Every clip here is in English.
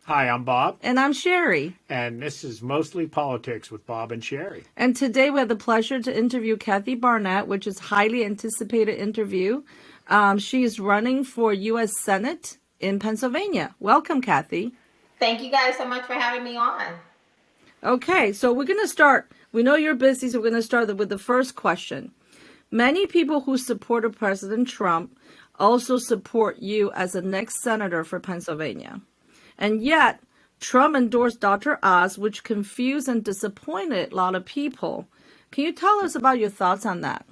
Hi, I'm Bob, And I'm Sherry. and this is Mostly Politics with Bob and Sherry. And today we have the pleasure to interview Kathy Barnette, which is highly anticipated interview. She is running for U.S. Senate in Pennsylvania. Welcome, Kathy. Thank you guys so much for having me on. Okay, so we're going to start. We know you're busy, so we're going to start with the first question. Many people who supported President Trump also support you as the next senator for Pennsylvania. And yet, Trump endorsed Dr. Oz, which confused and disappointed a lot of people. Can you tell us about your thoughts on that?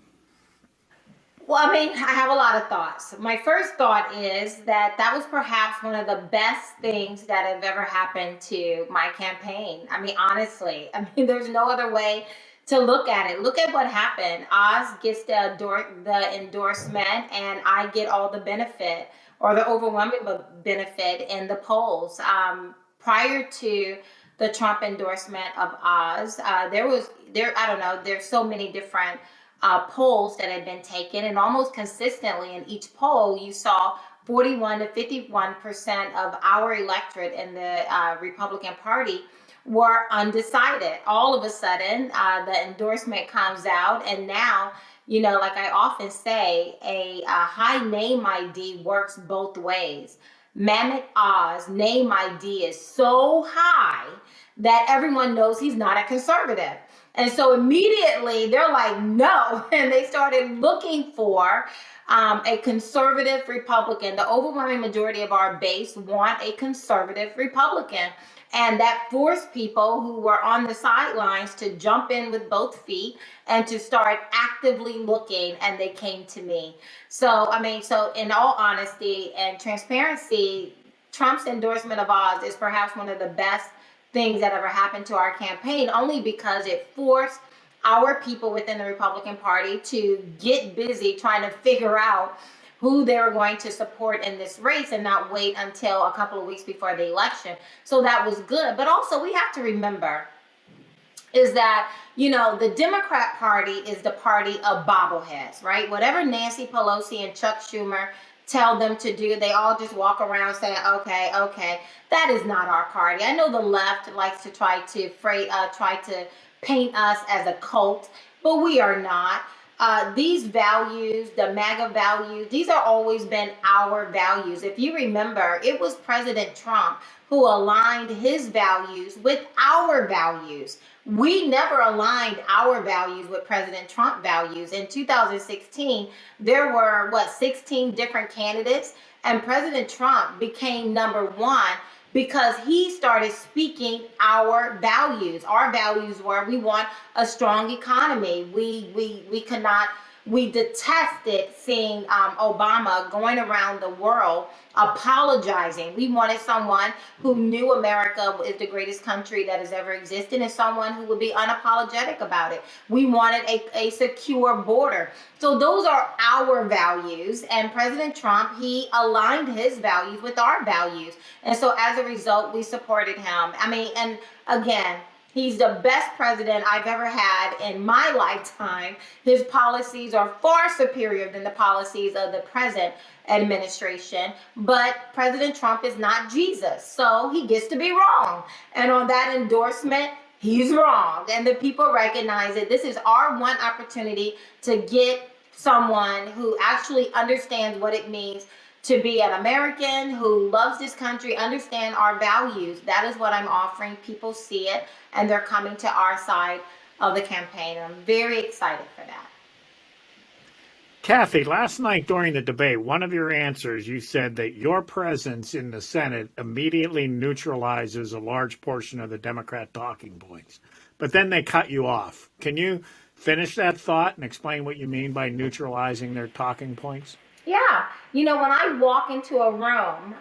Well, I have a lot of thoughts. My first thought is that was perhaps one of the best things that have ever happened to my campaign. Honestly, there's no other way to look at it. Look at what happened. Oz gets the endorsement, and I get all the benefit or the overwhelming benefit in the polls. Prior to the Trump endorsement of Oz, I don't know, there's so many different polls that had been taken, and almost consistently in each poll, you saw 41 to 51% of our electorate in the Republican Party were undecided. All of a sudden, the endorsement comes out, and now, like I often say, a high name ID works both ways. Mehmet Oz name ID is so high that everyone knows he's not a conservative. And so immediately they're like, no. And they started looking for a conservative Republican. The overwhelming majority of our base want a conservative Republican. And that forced people who were on the sidelines to jump in with both feet and to start actively looking, and they came to me. So in all honesty and transparency, Trump's endorsement of Oz is perhaps one of the best things that ever happened to our campaign, only because it forced our people within the Republican Party to get busy trying to figure out who they were going to support in this race and not wait until a couple of weeks before the election. So that was good. But also we have to remember is that, the Democrat Party is the party of bobbleheads, right? Whatever Nancy Pelosi and Chuck Schumer tell them to do, they all just walk around saying, okay. That is not our party. I know the left likes to try to paint us as a cult, but we are not. These values, the MAGA values, these have always been our values. If you remember, it was President Trump who aligned his values with our values. We never aligned our values with President Trump values. In 2016, there were, 16 different candidates, and President Trump became number one because he started speaking our values. Our values were we want a strong economy. We detested seeing Obama going around the world apologizing. We wanted someone who knew America is the greatest country that has ever existed, and someone who would be unapologetic about it. We wanted a secure border. So those are our values, and President Trump, he aligned his values with our values. And so as a result, we supported him. And again, he's the best president I've ever had in my lifetime. His policies are far superior than the policies of the present administration. But President Trump is not Jesus, so he gets to be wrong. And on that endorsement, he's wrong. And the people recognize it. This is our one opportunity to get someone who actually understands what it means to be an American, who loves this country, understand our values. That is what I'm offering. People see it, and they're coming to our side of the campaign. I'm very excited for that. Kathy, last night during the debate, one of your answers, you said that your presence in the Senate immediately neutralizes a large portion of the Democrat talking points. But then they cut you off. Can you finish that thought and explain what you mean by neutralizing their talking points? Yeah. When I walk into a room,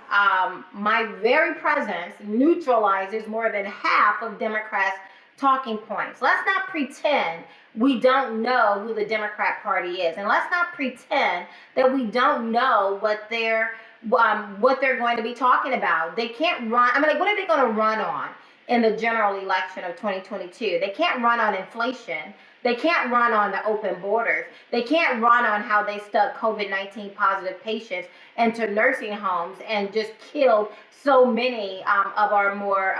my very presence neutralizes more than half of Democrats' talking points. Let's not pretend we don't know who the Democrat Party is, and let's not pretend that we don't know what they're going to be talking about. They can't run. What are they going to run on in the general election of 2022? They can't run on inflation. They can't run on the open borders. They can't run on how they stuck COVID-19 positive patients into nursing homes and just killed so many of our more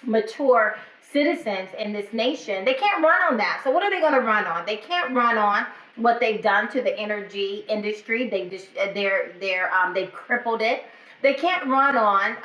mature citizens in this nation. They can't run on that. So what are they going to run on? They can't run on what they've done to the energy industry. They've crippled it. They can't run on,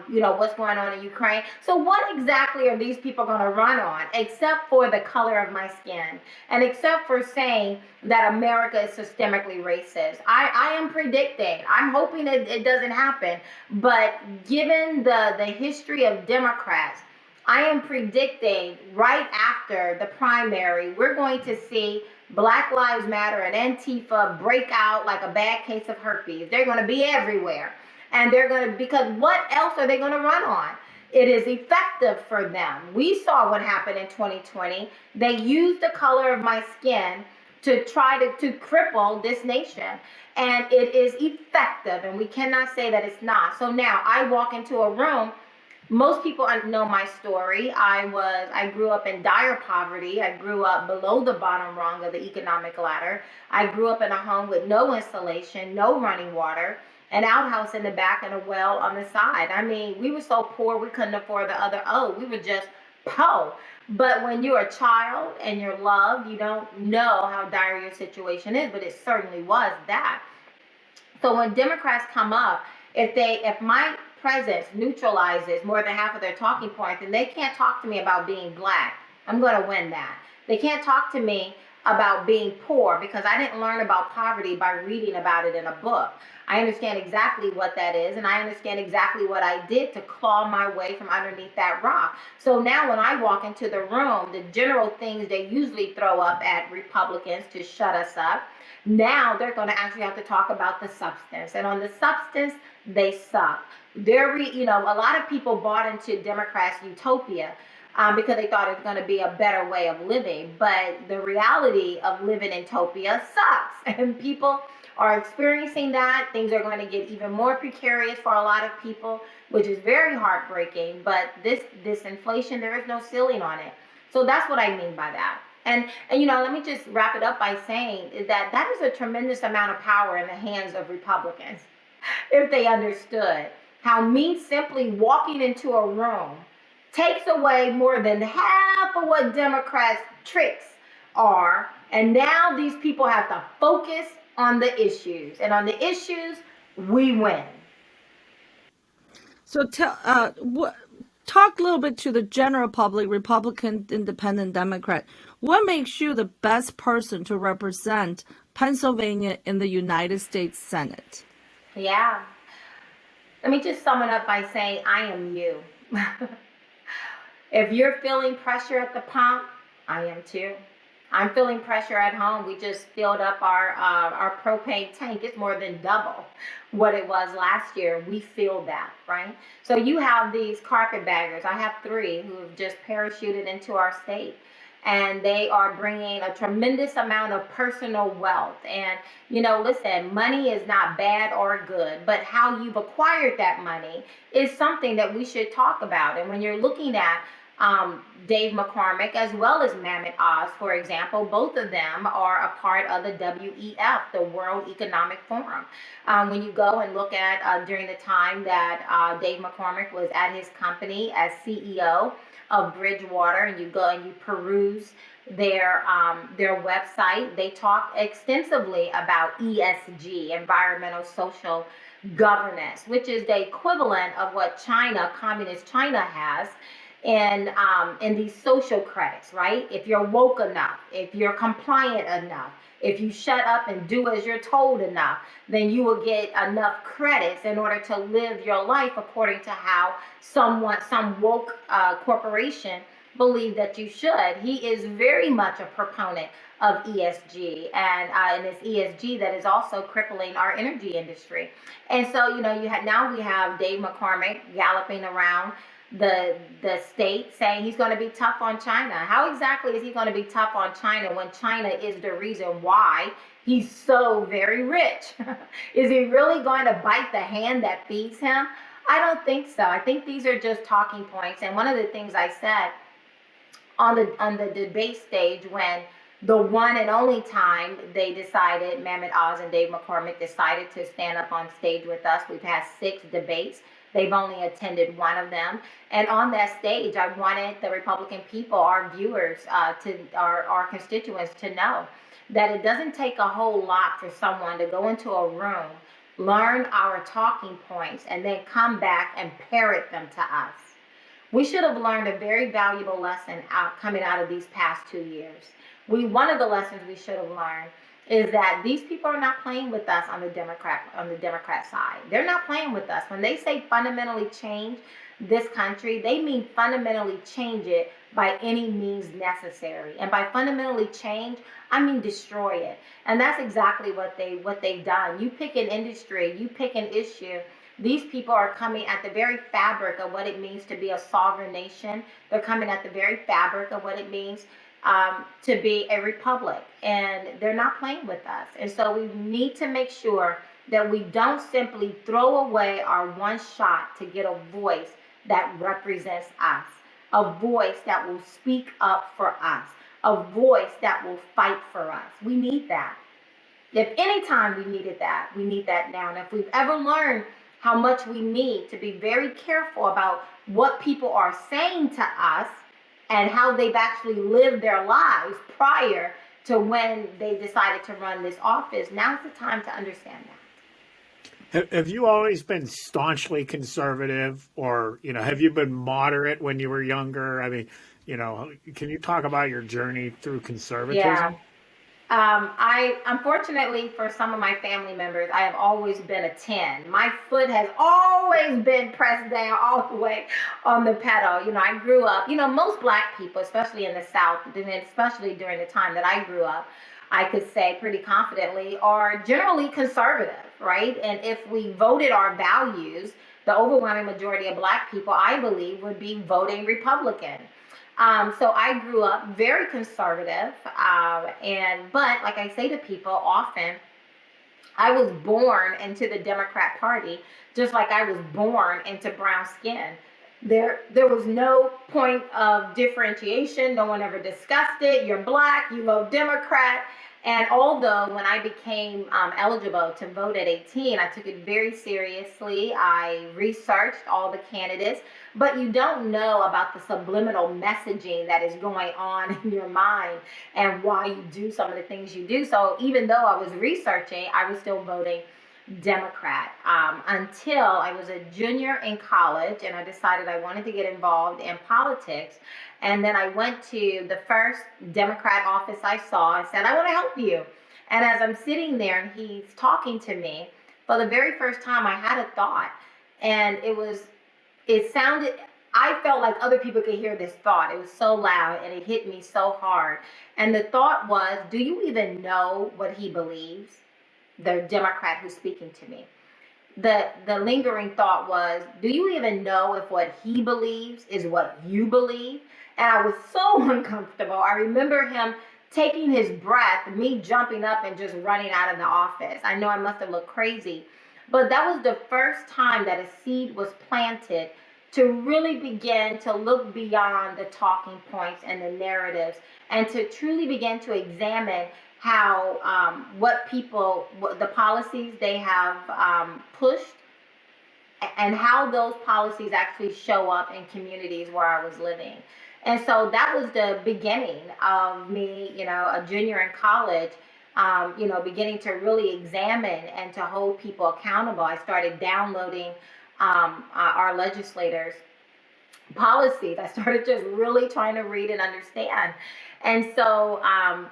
what's going on in Ukraine. So what exactly are these people going to run on, except for the color of my skin, and except for saying that America is systemically racist? I am predicting. I'm hoping it doesn't happen. But given the history of Democrats, I am predicting right after the primary, we're going to see Black Lives Matter and Antifa break out like a bad case of herpes. They're going to be everywhere. And they're going to, because what else are they going to run on? It is effective for them. We saw what happened in 2020. They used the color of my skin to try to cripple this nation. And it is effective, and we cannot say that it's not. So now I walk into a room. Most people know my story. I grew up in dire poverty. I grew up below the bottom rung of the economic ladder. I grew up in a home with no insulation, no running water, an outhouse in the back and a well on the side. I mean, we were so poor we couldn't afford the other O. We were just po. But when you're a child and you're loved, you don't know how dire your situation is, but it certainly was that. So when Democrats come up, if my presence neutralizes more than half of their talking points, and they can't talk to me about being Black, I'm going to win that. They can't talk to me about being poor because I didn't learn about poverty by reading about it in a book. I understand exactly what that is, and I understand exactly what I did to claw my way from underneath that rock. So now when I walk into the room, the general things they usually throw up at Republicans to shut us up, now they're going to actually have to talk about the substance. And on the substance, they suck. A lot of people bought into Democrats' utopia because they thought it was going to be a better way of living. But the reality of living in utopia sucks. And people are experiencing that. Things are going to get even more precarious for a lot of people, which is very heartbreaking. But this inflation, there is no ceiling on it. So that's what I mean by that. And let me just wrap it up by saying that is a tremendous amount of power in the hands of Republicans. If they understood how me simply walking into a room takes away more than half of what Democrats' tricks are. And now these people have to focus on the issues. And on the issues, we win. So talk a little bit to the general public, Republican, Independent, Democrat. What makes you the best person to represent Pennsylvania in the United States Senate? Yeah. Let me just sum it up by saying I am you. If you're feeling pressure at the pump, I am too. I'm feeling pressure at home. We just filled up our propane tank. It's more than double what it was last year. We feel that, right? So you have these carpetbaggers. I have 3 who have just parachuted into our state. And they are bringing a tremendous amount of personal wealth. And, listen, money is not bad or good, but how you've acquired that money is something that we should talk about. And when you're looking at Dave McCormick as well as Mehmet Oz, for example, both of them are a part of the WEF, the World Economic Forum. When you go and look at during the time that Dave McCormick was at his company as CEO of Bridgewater, and you go and you peruse their website, they talk extensively about ESG, environmental social governance, which is the equivalent of what communist China has in these social credits, right? If you're woke enough, if you're compliant enough, if you shut up and do as you're told enough, then you will get enough credits in order to live your life according to how some woke corporation believe that you should. He is very much a proponent of ESG, and it's ESG that is also crippling our energy industry. And so, now we have Dave McCormick galloping around the state saying he's going to be tough on China. How exactly is he going to be tough on China when China is the reason why he's so very rich? Is he really going to bite the hand that feeds him? I don't think so. I think these are just talking points. And one of the things I said on the debate stage when The one and only time they decided, Mehmet Oz and Dave McCormick decided to stand up on stage with us. We've had 6 debates. They've only attended one of them. And on that stage, I wanted the Republican people, our viewers, our constituents to know that it doesn't take a whole lot for someone to go into a room, learn our talking points, and then come back and parrot them to us. We should have learned a very valuable lesson coming out of these past 2 years. One of the lessons we should have learned is that these people are not playing with us on the Democrat side. They're not playing with us. When they say fundamentally change this country, they mean fundamentally change it by any means necessary. And by fundamentally change, I mean destroy it. And that's exactly what they've done. You pick an industry, you pick an issue. These people are coming at the very fabric of what it means to be a sovereign nation. They're coming at the very fabric of what it means to be a republic, and they're not playing with us. And so we need to make sure that we don't simply throw away our one shot to get a voice that represents us, a voice that will speak up for us, a voice that will fight for us. We need that. If any time we needed that, we need that now. And if we've ever learned how much we need to be very careful about what people are saying to us and how they've actually lived their lives prior to when they decided to run this office, now's the time to understand that. Have you always been staunchly conservative, or, have you been moderate when you were younger? I mean, can you talk about your journey through conservatism? Yeah. I, unfortunately, for some of my family members, I have always been a 10. My foot has always been pressed down all the way on the pedal. I grew up, most Black people, especially in the South, and especially during the time that I grew up, I could say pretty confidently, are generally conservative, right? And if we voted our values, the overwhelming majority of Black people, I believe, would be voting Republican. So I grew up very conservative, but like I say to people often, I was born into the Democrat Party, just like I was born into brown skin. There was no point of differentiation. No one ever discussed it. You're Black, you vote Democrat. And although when I became eligible to vote at 18, I took it very seriously. I researched all the candidates, but you don't know about the subliminal messaging that is going on in your mind and why you do some of the things you do. So even though I was researching, I was still voting Democrat until I was a junior in college and I decided I wanted to get involved in politics. And then I went to the first Democrat office I saw and said, I want to help you. And as I'm sitting there and he's talking to me, for the very first time I had a thought, and I felt like other people could hear this thought. It was so loud and it hit me so hard. And the thought was, do you even know what he believes? The Democrat who's speaking to me. The lingering thought was, do you even know if what he believes is what you believe? And I was so uncomfortable. I remember him taking his breath, me jumping up and just running out of the office. I know I must have looked crazy, but that was the first time that a seed was planted to really begin to look beyond the talking points and the narratives and to truly begin to examine how the policies they have pushed and how those policies actually show up in communities where I was living. And so that was the beginning of me, a junior in college, beginning to really examine and to hold people accountable. I started downloading our legislators' policies. I started just really trying to read and understand. And so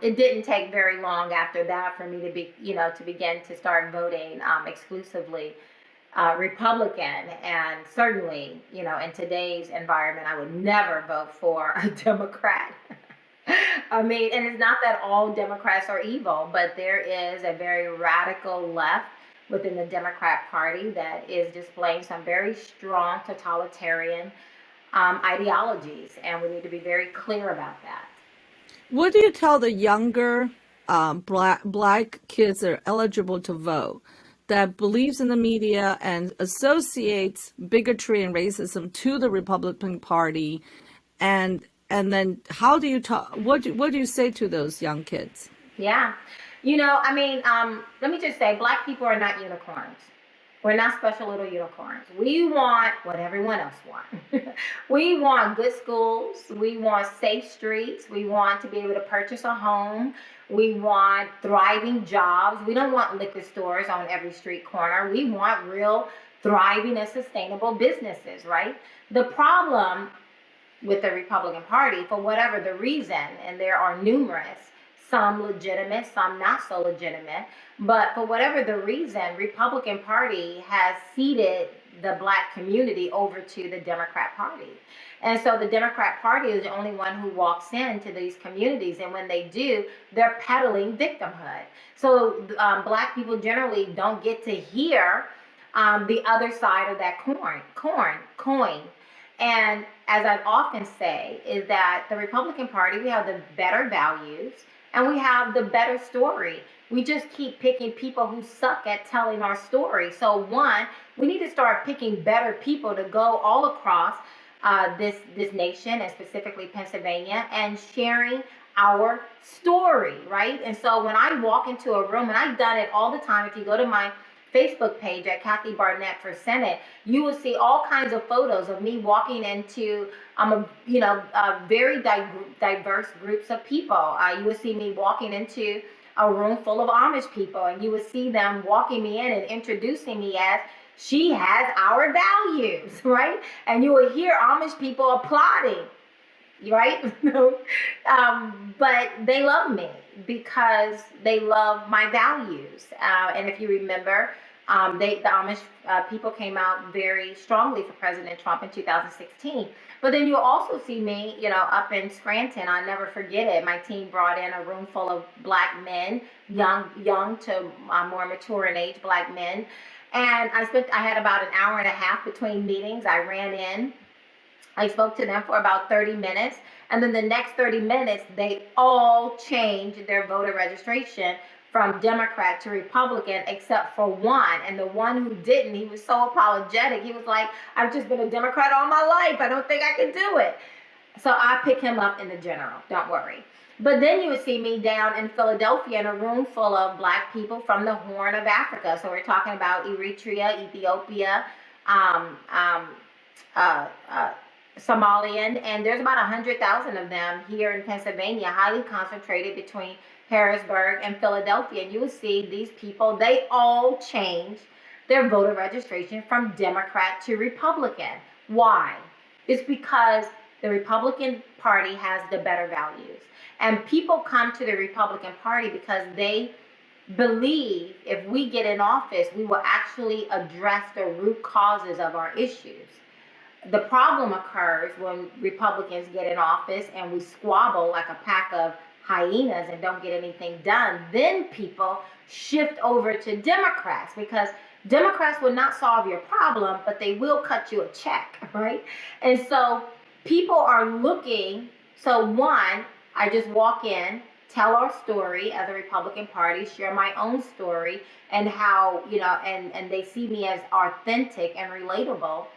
it didn't take very long after that for me to begin to start voting exclusively Republican. And certainly, in today's environment, I would never vote for a Democrat. I mean, and it's not that all Democrats are evil, but there is a very radical left within the Democrat Party that is displaying some very strong totalitarian ideologies, and we need to be very clear about that. What do you tell the younger black kids that are eligible to vote that believes in the media and associates bigotry and racism to the Republican Party and And then how do you talk? What do you say to those young kids? Yeah. Let me just say, Black people are not unicorns. We're not special little unicorns. We want what everyone else wants. We want good schools. We want safe streets. We want to be able to purchase a home. We want thriving jobs. We don't want liquor stores on every street corner. We want real thriving and sustainable businesses, right? The problem with the Republican Party, for whatever the reason, and there are numerous, some legitimate, some not so legitimate, but for whatever the reason, Republican Party has ceded the Black community over to the Democrat Party. And so the Democrat Party is the only one who walks into these communities, and when they do, they're peddling victimhood. So Black people generally don't get to hear the other side of that coin. And as I often say, is that the Republican Party, we have the better values and we have the better story. We just keep picking people who suck at telling our story. So one, we need to start picking better people to go all across this nation, and specifically Pennsylvania, and sharing our story, right? And so when I walk into a room, and I've done it all the time, if you go to my Facebook page at Kathy Barnette for Senate, you will see all kinds of photos of me walking into very diverse groups of people. You will see me walking into a room full of Amish people, and you would see them walking me in and introducing me as she has our values, right? And you will hear Amish people applauding, right? But they love me because they love my values. And if you remember, the Amish people came out very strongly for President Trump in 2016. But then you'll also see me, up in Scranton. I'll never forget it. My team brought in a room full of Black men, young to more mature in age Black men. And I had about an hour and a half between meetings. I ran in. I spoke to them for about 30 minutes. And then the next 30 minutes, they all changed their voter registration from Democrat to Republican, except for one. And the one who didn't, he was so apologetic. He was like, I've just been a Democrat all my life. I don't think I can do it. So I pick him up in the general. Don't worry. But then you would see me down in Philadelphia in a room full of Black people from the Horn of Africa. So we're talking about Eritrea, Ethiopia, Somalian, and there's about 100,000 of them here in Pennsylvania, highly concentrated between Harrisburg and Philadelphia. And you will see these people, they all changed their voter registration from Democrat to Republican. Why? It's because the Republican Party has the better values. And people come to the Republican Party because they believe if we get in office, we will actually address the root causes of our issues. The problem occurs when Republicans get in office and we squabble like a pack of hyenas and don't get anything done. Then people shift over to Democrats because Democrats will not solve your problem, but they will cut you a check, right? And so people are looking. So one, I just walk in, tell our story as a Republican Party, share my own story and how, and they see me as authentic and relatable.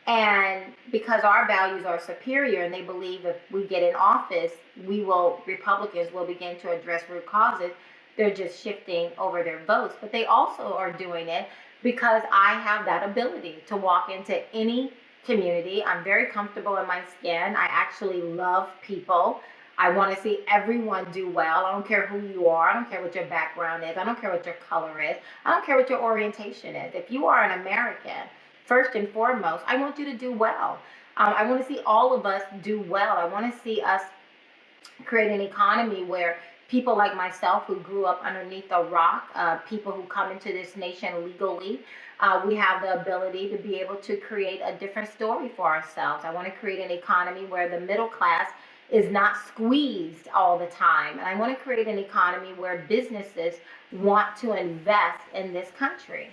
And because our values are superior and they believe if we get in office, Republicans will begin to address root causes, they're just shifting over their votes. But they also are doing it because I have that ability to walk into any community. I'm very comfortable in my skin. I actually love people. I want to see everyone do well. I don't care who you are. I don't care what your background is. I don't care what your color is. I don't care what your orientation is. If you are an American, first and foremost, I want you to do well. I want to see all of us do well. I want to see us create an economy where people like myself who grew up underneath a rock, people who come into this nation legally, we have the ability to be able to create a different story for ourselves. I want to create an economy where the middle class is not squeezed all the time. And I want to create an economy where businesses want to invest in this country.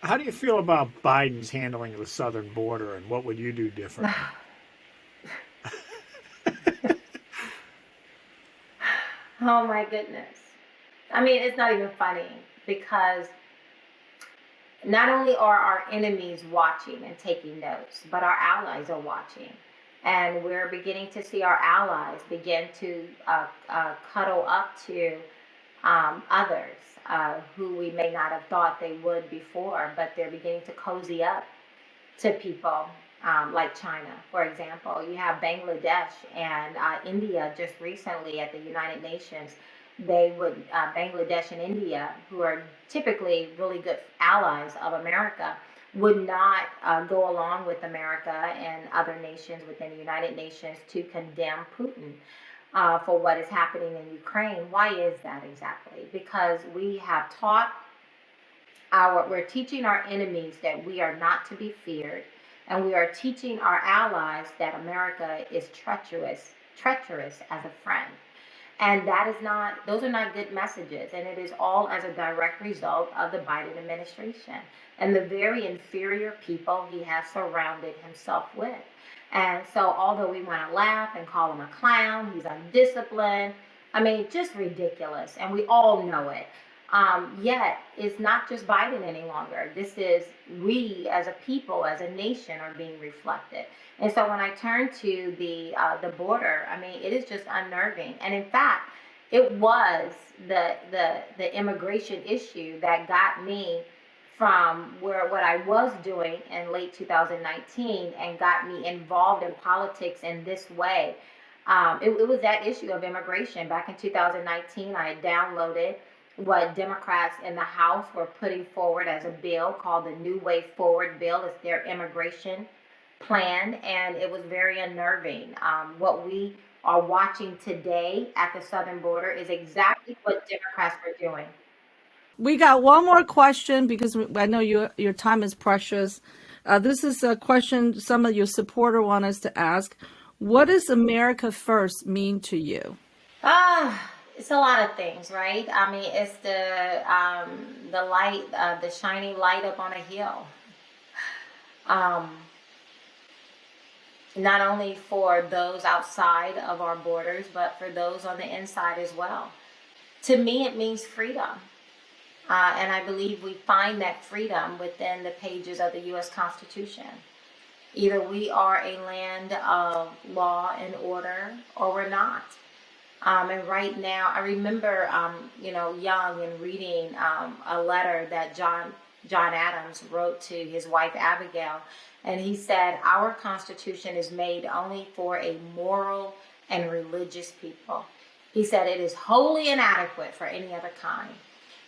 How do you feel about Biden's handling of the southern border, and what would you do differently? Oh my goodness. I mean, it's not even funny because not only are our enemies watching and taking notes, but our allies are watching. And we're beginning to see our allies begin to cuddle up to others who we may not have thought they would before, but they're beginning to cozy up to people like China, for example. You have Bangladesh and India just recently at the United Nations. Bangladesh and India, who are typically really good allies of America, would not go along with America and other nations within the United Nations to condemn Putin for what is happening in Ukraine. Why is that exactly? Because we have we're teaching our enemies that we are not to be feared, and we are teaching our allies that America is treacherous as a friend. And those are not good messages. And it is all as a direct result of the Biden administration and the very inferior people he has surrounded himself with. And so although we want to laugh and call him a clown, he's undisciplined, I mean, just ridiculous. And we all know it. Yet it's not just Biden any longer. This is we as a people, as a nation, are being reflected. And so when I turn to the border, I mean, it is just unnerving. And in fact, it was the immigration issue that got me from what I was doing in late 2019 and got me involved in politics in this way. It was that issue of immigration. Back in 2019, I had downloaded what Democrats in the House were putting forward as a bill called the New Way Forward bill. It's their immigration plan, and it was very unnerving. What we are watching today at the southern border is exactly what Democrats are doing. We got one more question because I know your time is precious. This is a question some of your supporters want us to ask. What does America First mean to you? It's a lot of things, right? I mean, it's the light, the shining light up on a hill. Not only for those outside of our borders, but for those on the inside as well. To me, it means freedom. And I believe we find that freedom within the pages of the U.S. Constitution. Either we are a land of law and order, or we're not. And right now, I remember, young and reading a letter that John Adams wrote to his wife, Abigail. And he said, our Constitution is made only for a moral and religious people. He said it is wholly inadequate for any other kind.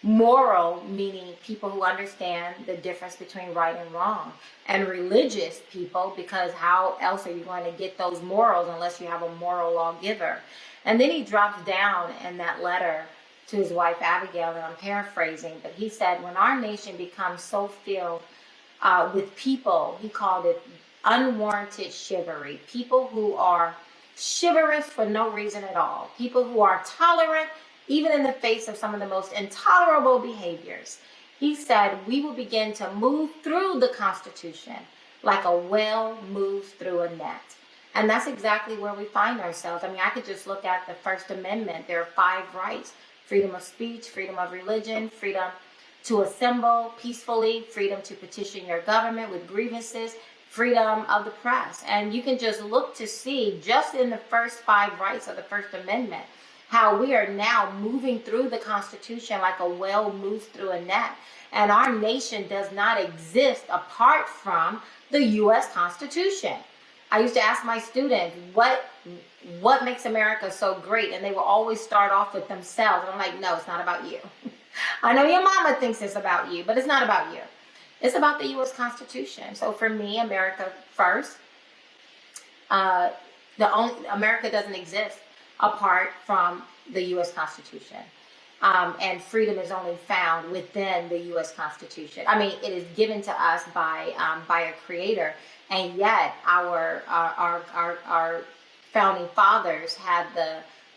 Moral, meaning people who understand the difference between right and wrong. And religious people, because how else are you going to get those morals unless you have a moral lawgiver? And then he drops down in that letter to his wife, Abigail, and I'm paraphrasing, but he said, when our nation becomes so filled with people, he called it unwarranted chivalry, people who are chivalrous for no reason at all, people who are tolerant even in the face of some of the most intolerable behaviors. He said, we will begin to move through the Constitution like a whale moves through a net. And that's exactly where we find ourselves. I mean, I could just look at the First Amendment. There are 5 rights: freedom of speech, freedom of religion, freedom to assemble peacefully, freedom to petition your government with grievances, freedom of the press. And you can just look to see, just in the first 5 rights of the First Amendment, how we are now moving through the Constitution like a whale moves through a net. And our nation does not exist apart from the U.S. Constitution. I used to ask my students, what makes America so great? And they will always start off with themselves. And I'm like, no, it's not about you. I know your mama thinks it's about you, but it's not about you. It's about the U.S. Constitution. So for me, America First, America doesn't exist apart from the U.S. Constitution. And freedom is only found within the U.S. Constitution. I mean, it is given to us by a creator, and yet our founding fathers had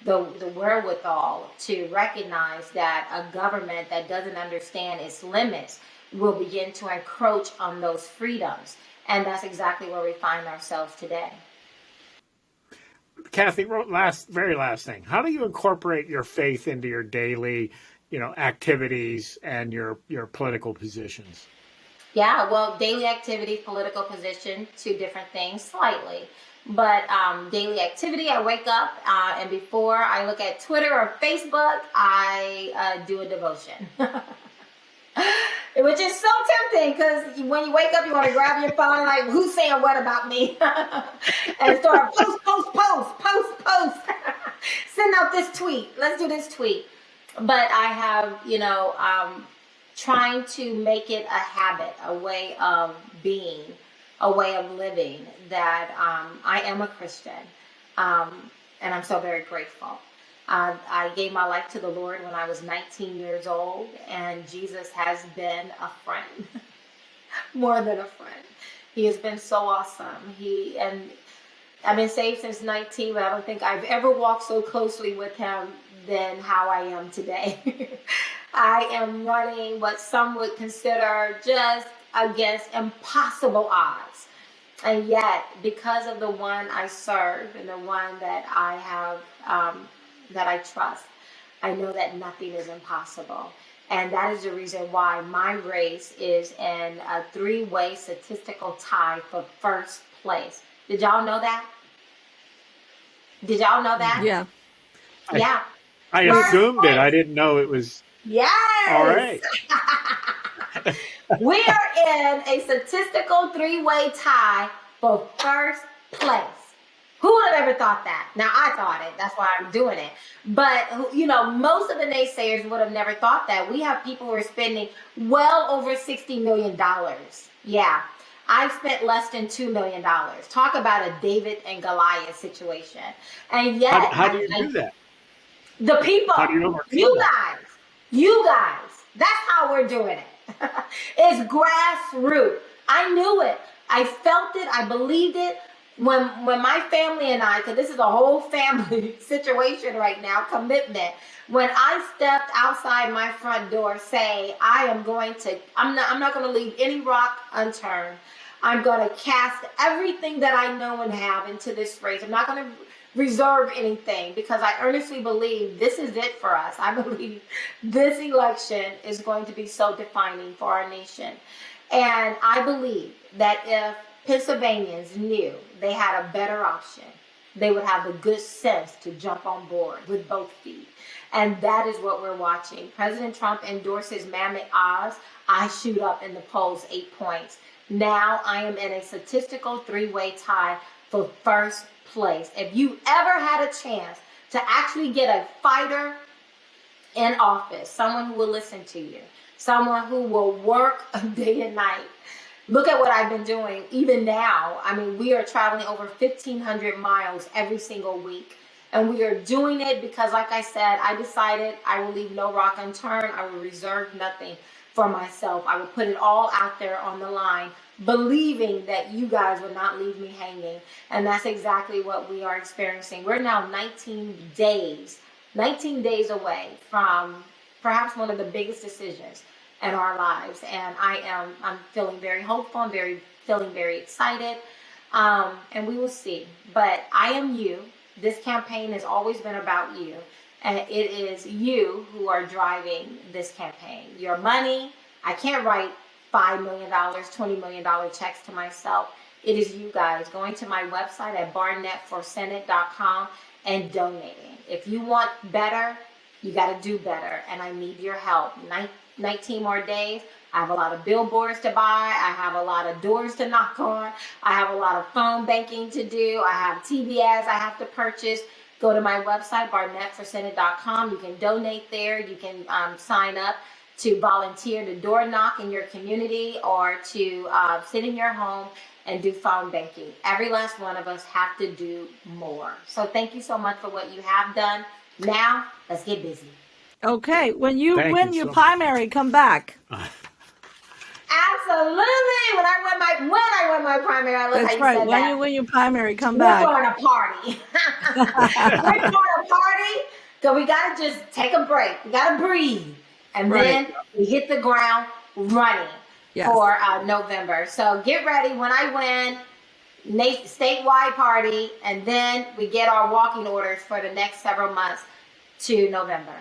the wherewithal to recognize that a government that doesn't understand its limits will begin to encroach on those freedoms, and that's exactly where we find ourselves today. Kathy, very last thing. How do you incorporate your faith into your daily, activities and your political positions? Yeah, well, daily activity, political position, two different things, slightly. But daily activity, I wake up and before I look at Twitter or Facebook, I do a devotion. Which is so tempting because when you wake up, you want to grab your phone and like, who's saying what about me? And start post. Send out this tweet. Let's do this tweet. But I have, trying to make it a habit, a way of being, a way of living that I am a Christian. And I'm so very grateful. I gave my life to the Lord when I was 19 years old, and Jesus has been a friend, more than a friend. He has been so awesome. And I've been saved since 19, but I don't think I've ever walked so closely with him than how I am today. I am running what some would consider just against impossible odds. And yet, because of the one I serve and the one that I have, that I trust, I know that nothing is impossible. And that is the reason why my race is in a 3-way statistical tie for first place. Did y'all know that? Did y'all know that? Yeah. Yeah. I First assumed it. place. I didn't know it was Yes. all right. We are in a statistical 3-way tie for first place. Who would have ever thought that? Now, I thought it. That's why I'm doing it. But, most of the naysayers would have never thought that. We have people who are spending well over $60 million. Yeah. I've spent less than $2 million. Talk about a David and Goliath situation. And yet, How do you do that? the people, How do you overcome you that? guys, that's how we're doing it. It's grassroots. I knew it. I felt it. I believed it. When my family and I, because this is a whole family situation right now, commitment. When I stepped outside my front door saying, I'm not going to leave any rock unturned. I'm going to cast everything that I know and have into this race. I'm not going to reserve anything because I earnestly believe this is it for us. I believe this election is going to be so defining for our nation. And I believe that if Pennsylvanians knew they had a better option, they would have the good sense to jump on board with both feet. And that is what we're watching. President Trump endorses Mehmet Oz. I shoot up in the polls 8 points. Now I am in a statistical 3-way tie for first place. If you ever had a chance to actually get a fighter in office, someone who will listen to you, someone who will work day and night, look at what I've been doing. Even now, we are traveling over 1,500 miles every single week. And we are doing it because, like I said, I decided I will leave no rock unturned. I will reserve nothing for myself. I will put it all out there on the line, believing that you guys would not leave me hanging. And that's exactly what we are experiencing. We're now 19 days away from perhaps one of the biggest decisions in our lives. And I'm feeling very hopeful. I'm feeling very excited. And we will see. But I am you. This campaign has always been about you. And it is you who are driving this campaign. Your money, I can't write $5 million, $20 million checks to myself. It is you guys going to my website at barnetteforsenate.com and donating. If you want better, you got to do better. And I need your help. 19 more days. I have a lot of billboards to buy. I have a lot of doors to knock on. I have a lot of phone banking to do. I have TV ads I have to purchase. Go to my website, barnetteforsenate.com. You can donate there. You can sign up to volunteer to door knock in your community or to sit in your home and do phone banking. Every last one of us have to do more. So thank you so much for what you have done. Now, let's get busy. Okay, when you Thank win you your so primary, come back. Absolutely. When I won my primary, I love That's how you right. said When that. you win your primary, come We're back. throwing a party. We're throwing a party. So we got to just take a break. We got to breathe. And Right. then we hit the ground running Yes. for November. So get ready. When I win, statewide party. And then we get our walking orders for the next several months to November.